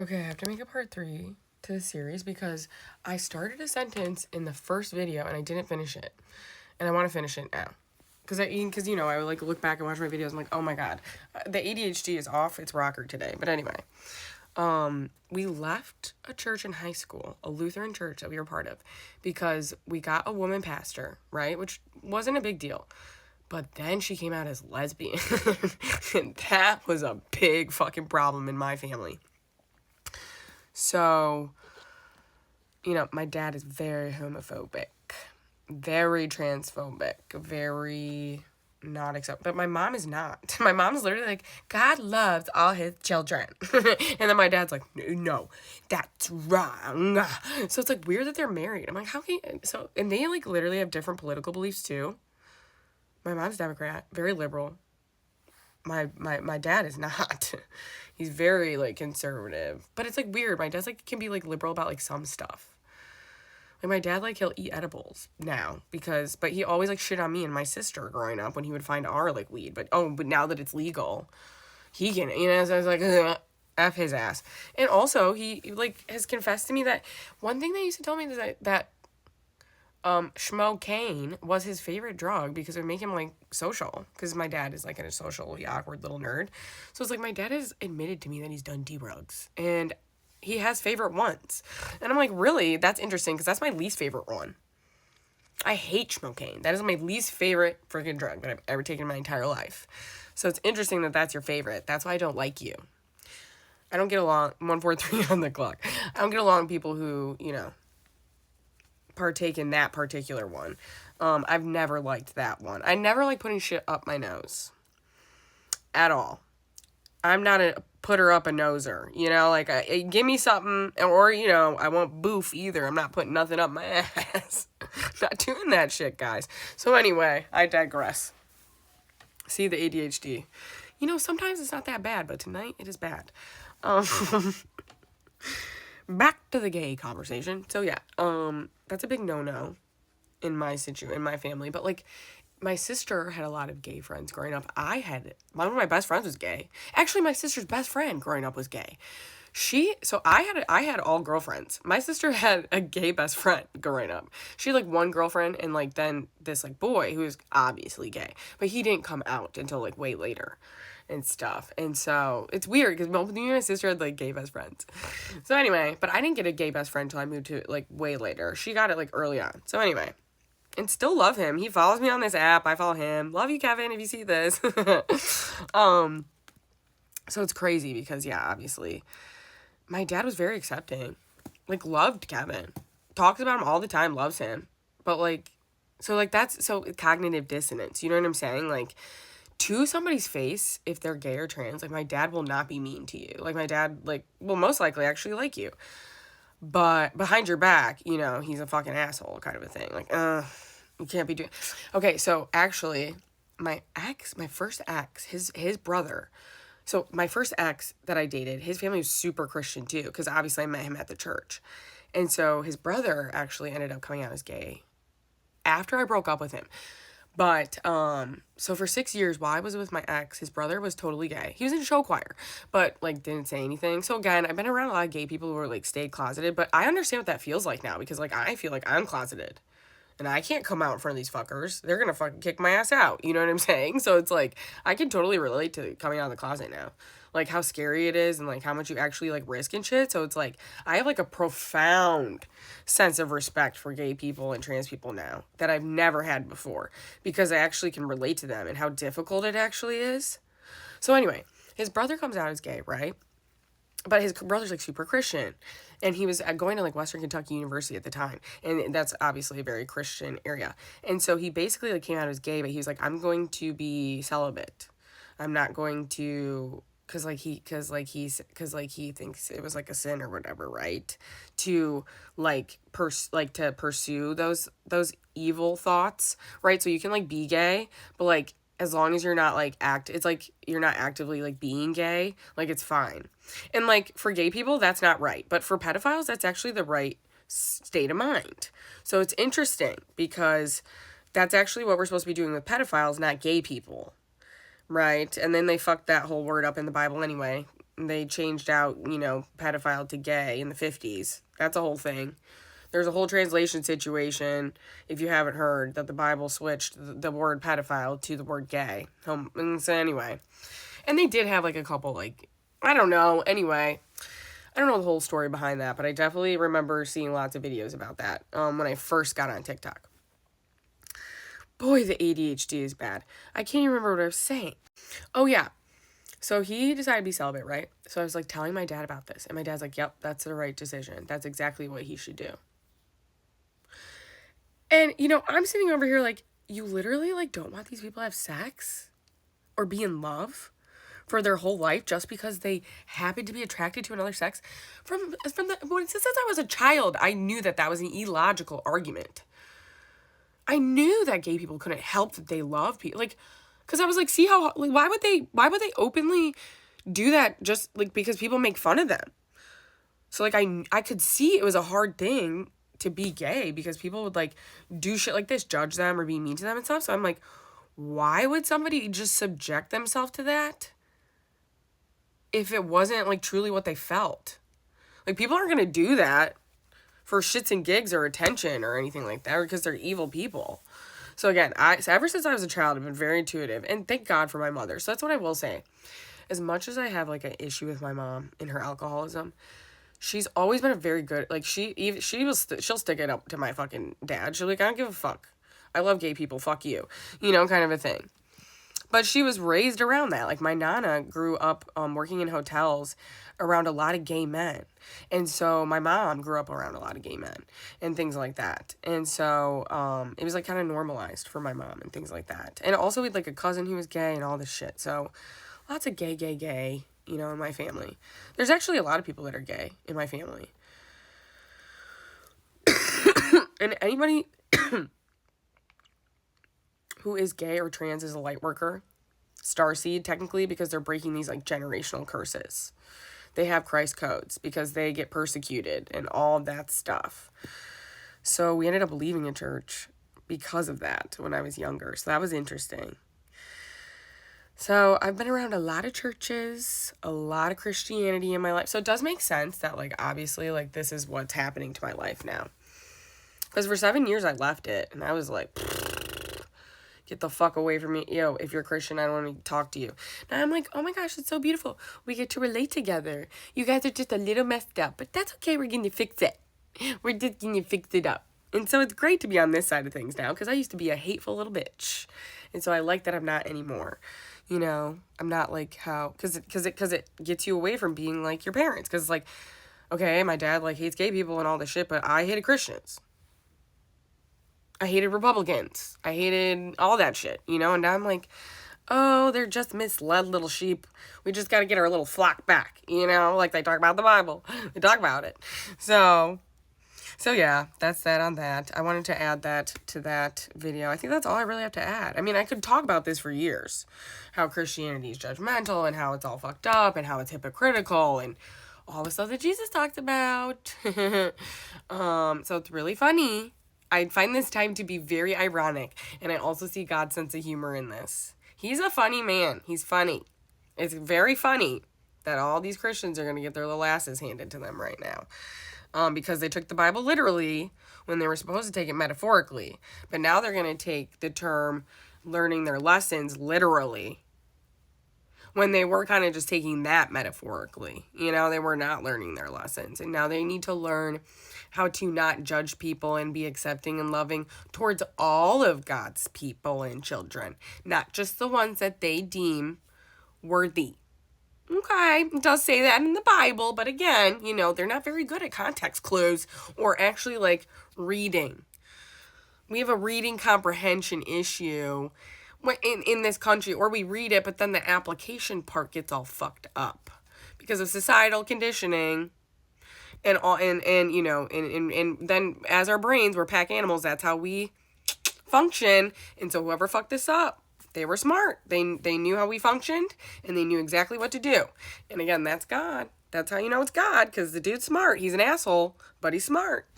Okay, I have to make a part 3 to the series because I started a sentence in the first video and I didn't finish it. And I want to finish it now. Because I would like look back and watch my videos. I'm like, oh my god, the ADHD is off its rocker today. But anyway, we left a church in high school, a Lutheran church that we were part of, because we got a woman pastor, right? Which wasn't a big deal. But then she came out as lesbian. And that was a big fucking problem in my family. So, my dad is very homophobic, very transphobic, very not accept. But my mom is not. My mom's literally like, God loves all his children. And then my dad's like, no, that's wrong. So it's like weird that they're married. I'm like, how can you? So, and they like literally have different political beliefs too. My mom's Democrat, very liberal. My dad is not. He's very like conservative. But it's like weird. My dad's like can be like liberal about like some stuff. Like my dad like he'll eat edibles now but he always like shit on me and my sister growing up when he would find our like weed. But now that it's legal, he can, so I was like, ugh, F his ass. And also he like has confessed to me that one thing they used to tell me is that schmocaine was his favorite drug because it would make him like social. Because my dad is like a socially awkward little nerd. So it's like my dad has admitted to me that he's done drugs and he has favorite ones. And I'm like, really? That's interesting because that's my least favorite one. I hate schmocaine. That is my least favorite freaking drug that I've ever taken in my entire life. So it's interesting that that's your favorite. That's why I don't like you. I don't get along 143 on the clock. I don't get along with people who, partake in that particular one. I've never liked that one. I never like putting shit up my nose. At all. I'm not a putter up a noser, like give me something, or, I won't boof either. I'm not putting nothing up my ass. Not doing that shit, guys. So anyway, I digress. See the ADHD. Sometimes it's not that bad, but tonight it is bad. Back to the gay conversation. So yeah, that's a big no-no in my family, but like my sister had a lot of gay friends growing up. One of my best friends was gay. Actually, my sister's best friend growing up was gay. I had all girlfriends. My sister had a gay best friend growing up. She had like one girlfriend and like then this like boy who was obviously gay, but he didn't come out until like way later and stuff. And so it's weird because both me and my sister had like gay best friends. So anyway, but I didn't get a gay best friend until I moved to like way later. She got it like early on. So anyway, and still love him. He follows me on this app. I follow him. Love you, Kevin, if you see this. So it's crazy because yeah, obviously my dad was very accepting. Like loved Kevin. Talks about him all the time, loves him. But like that's so cognitive dissonance. You know what I'm saying? Like to somebody's face, if they're gay or trans, like my dad will not be mean to you. Like my dad like will most likely actually like you. But behind your back, he's a fucking asshole kind of a thing. Like, you can't be doing. Okay, so actually, my first ex, his brother. So my first ex that I dated, his family was super Christian too, because obviously I met him at the church. And so his brother actually ended up coming out as gay after I broke up with him. But, so for 6 years while I was with my ex, his brother was totally gay. He was in show choir, but, like, didn't say anything. So, again, I've been around a lot of gay people who are, like, stayed closeted, but I understand what that feels like now because, like, I feel like I'm closeted. And I can't come out in front of these fuckers. They're gonna fucking kick my ass out. You know what I'm saying? So it's like, I can totally relate to coming out of the closet now. Like, how scary it is and, like, how much you actually, like, risk and shit. So it's like, I have, like, a profound sense of respect for gay people and trans people now that I've never had before. Because I actually can relate to them and how difficult it actually is. So anyway, his brother comes out as gay, right? But his brother's, like, super Christian. And he was going to, like, Western Kentucky University at the time. And that's obviously a very Christian area. And so he basically, like, came out as gay, but he was like, I'm going to be celibate. I'm not going to... Because he thinks it was, like, a sin or whatever, right? To, like, to pursue those evil thoughts, right? So you can, like, be gay, but, like, as long as you're not, like, it's like you're not actively, like, being gay, like, it's fine. And, like, for gay people, that's not right. But for pedophiles, that's actually the right state of mind. So it's interesting because that's actually what we're supposed to be doing with pedophiles, not gay people, right? And then they fucked that whole word up in the Bible anyway. they changed out, pedophile to gay in the 50s. That's a whole thing. There's a whole translation situation, if you haven't heard, that the Bible switched the word pedophile to the word gay. And so anyway. And they did have, like, a couple, like, I don't know. Anyway, I don't know the whole story behind that, but I definitely remember seeing lots of videos about that when I first got on TikTok. Boy, the ADHD is bad. I can't even remember what I was saying. Oh, yeah. So he decided to be celibate, right? So I was, like, telling my dad about this. And my dad's like, yep, that's the right decision. That's exactly what he should do. And, I'm sitting over here like, you literally, like, don't want these people to have sex or be in love for their whole life just because they happen to be attracted to another sex? Since I was a child, I knew that was an illogical argument. I knew that gay people couldn't help that they love people. Like, because I was like, see how, like, why would they openly do that just, like, because people make fun of them? So, like, I could see it was a hard thing to be gay because people would, like, do shit like this, judge them or be mean to them and stuff. So I'm like, why would somebody just subject themselves to that if it wasn't, like, truly what they felt? Like, people aren't going to do that for shits and gigs or attention or anything like that, or because they're evil people. So again, ever since I was a child, I've been very intuitive, and thank God for my mother. So that's what I will say. As much as I have, like, an issue with my mom and her alcoholism, she's always been a very good, like, she'll stick it up to my fucking dad. She'll be like, I don't give a fuck. I love gay people. Fuck you. Kind of a thing. But she was raised around that. Like, my Nana grew up working in hotels around a lot of gay men. And so my mom grew up around a lot of gay men and things like that. And so it was, like, kind of normalized for my mom and things like that. And also we had, like, a cousin who was gay and all this shit. So lots of gay, in my family. There's actually a lot of people that are gay in my family. And anybody who is gay or trans is a light worker, starseed technically, because they're breaking these, like, generational curses. They have Christ codes because they get persecuted and all of that stuff. So we ended up leaving a church because of that when I was younger. So that was interesting. So I've been around a lot of churches, a lot of Christianity in my life. So it does make sense that, like, obviously, like, this is what's happening to my life now. Because for 7 years I left it and I was like, get the fuck away from me. Yo, if you're a Christian, I don't want to talk to you. Now I'm like, oh my gosh, it's so beautiful. We get to relate together. You guys are just a little messed up, but that's okay. We're going to fix it. We're just going to fix it up. And so it's great to be on this side of things now because I used to be a hateful little bitch. And so I like that I'm not anymore. I'm not like how, because it gets you away from being like your parents. Because, like, okay, my dad, like, hates gay people and all this shit, but I hated Christians. I hated Republicans. I hated all that shit, and now I'm like, oh, they're just misled little sheep. We just got to get our little flock back, like they talk about the Bible. They talk about it. So yeah, that's that on that. I wanted to add that to that video. I think that's all I really have to add. I mean, I could talk about this for years, how Christianity is judgmental and how it's all fucked up and how it's hypocritical and all the stuff that Jesus talked about. So it's really funny. I find this time to be very ironic, and I also see God's sense of humor in this. He's a funny man. He's funny. It's very funny that all these Christians are going to get their little asses handed to them right now, because they took the Bible literally when they were supposed to take it metaphorically. But now they're going to take the term learning their lessons literally when they were kind of just taking that metaphorically. They were not learning their lessons, and now they need to learn how to not judge people and be accepting and loving towards all of God's people and children, not just the ones that they deem worthy. Okay, it does say that in the Bible, but again, they're not very good at context clues or actually, like, reading. We have a reading comprehension issue in this country, or we read it, but then the application part gets all fucked up because of societal conditioning. And then as our brains, we're pack animals. That's how we function. And so whoever fucked this up, they were smart. They knew how we functioned, and they knew exactly what to do. And again, that's God. That's how you know it's God, because the dude's smart. He's an asshole, but he's smart.